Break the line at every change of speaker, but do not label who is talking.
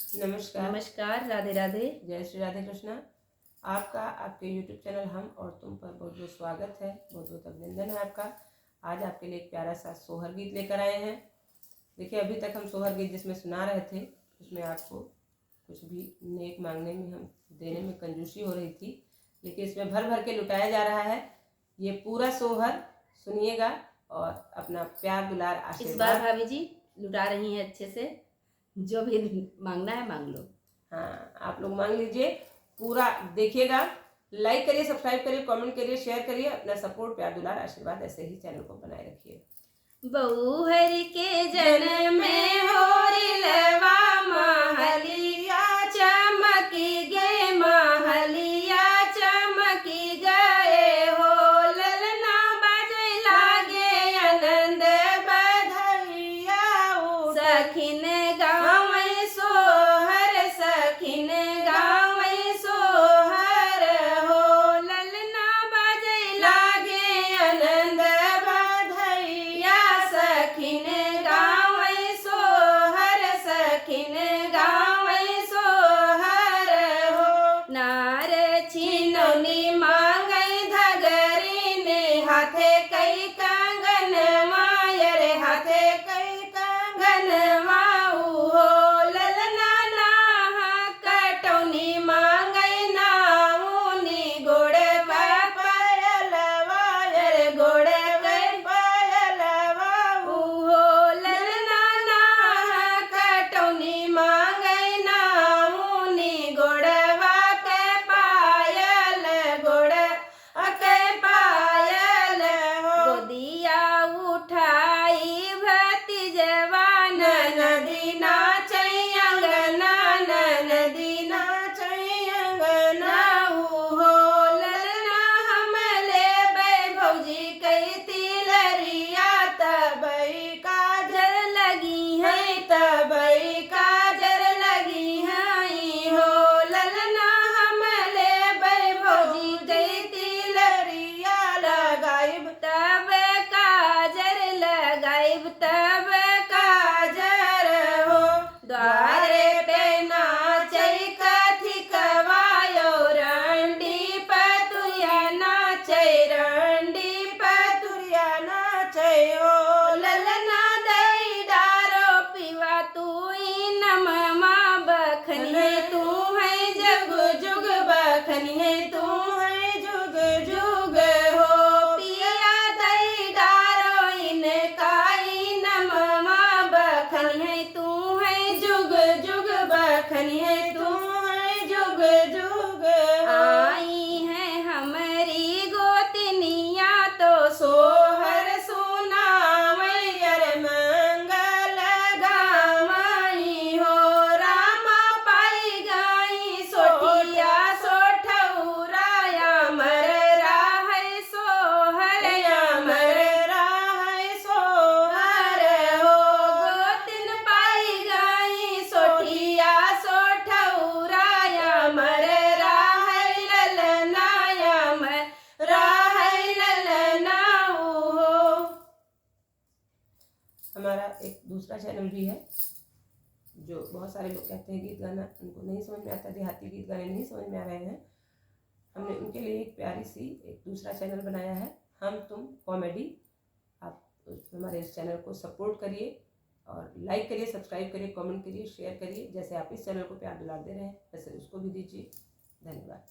नमस्कार।
नमस्कार, राधे राधे।
जय श्री राधे कृष्णा। आपका आपके YouTube चैनल हम और तुम पर बहुत बहुत स्वागत है, बहुत बहुत अभिनंदन है आपका। आज आपके लिए एक प्यारा सा सोहर गीत लेकर आए हैं। देखिए, अभी तक हम सोहर गीत जिसमें सुना रहे थे उसमें आपको कुछ भी नेक मांगने में, हम देने में कंजूसी हो रही थी, लेकिन इसमें भर भर के लुटाया जा रहा है। ये पूरा सोहर सुनिएगा और अपना प्यार दुलार
इस बार
आशीर्वाद।
भाभी जी लुटा रही हैं अच्छे से, जो भी मांगना है मांग लो।
हाँ, आप लोग मांग लीजिए, पूरा देखिएगा। लाइक करिए, सब्सक्राइब करिए, कमेंट करिए, शेयर करिए। अपना सपोर्ट, प्यार दुलार आशीर्वाद ऐसे ही चैनल को बनाए रखिए।
बहू हरि के जन्म में होरिलवा महलिया चमकी गए, महलिया चमकी गए हो। ललना बाजे लागे आनंद बधैया, सखिन गाँव सोहर, सखिन गाँव सोहर हो। ललना बाजे लागे आनंद बधैया, सखिन गाँव सोहर, सखिन गाँव सोहर हो। नार छिनौनी मांगई धगरी ने, हाथे कई कंगन मायर, हाथे कई कंगन माऊ हो। ललना नाहा कटौनी मांगई नाऊनी, गोड़ पायल वायर, गोड़ पायल वाऊ हो। ललना नाहा कटौनी मांगई नाऊनी, गोड़वा के पायल, गोड़ के पायल हो। गोदिया उठाई भतीजवा, नदी नाचै अंगना, नदी नाचै अंगना हो। ललना हम लेबै भौजी कई तिलरिया, तबई काजर लगी है, तबई काजर लगी है हो। ललना हम लेबै भौजी कई तिलरिया, लगाइब तब काजर, लगाइब तब काजर हो। द्वारे पे नाचै कथी कवायो, रंडी पतुया नाचै, रंडी पतुया नाचै हो। ललना दई डारो पीवा तू नममा, बखनी तू है जग जुग, बखनी है तू है जुग जुग हो। पिया दई डारो इनकाई नममा, बखनी है तू है जुग जुग, बखनी है तू है जुग जुग। आई है हमारी गोतनिया तो सोहर सुनावैयर, मंगल गावई हो। रामा पाई गई सोठिया सोठौराया, मर राहै सोहर, मर राहै सोहर हो। गोतिन पाई गई सोठिया सोठौराया, मर राहै ललनाया, मर राहै ललनाऊ हो।
हमारा एक दूसरा चैनल भी है, जो बहुत सारे लोग कहते हैं गीत गाना उनको नहीं समझ में आता, देहाती गीत गाने नहीं समझ में आ रहे हैं। हमने उनके लिए एक प्यारी सी एक दूसरा चैनल बनाया है, हम तुम कॉमेडी। आप हमारे इस चैनल को सपोर्ट करिए और लाइक करिए, सब्सक्राइब करिए, कमेंट करिए, शेयर करिए। जैसे आप इस चैनल को प्यार दुलार दे रहे हैं वैसे उसको भी दीजिए। धन्यवाद।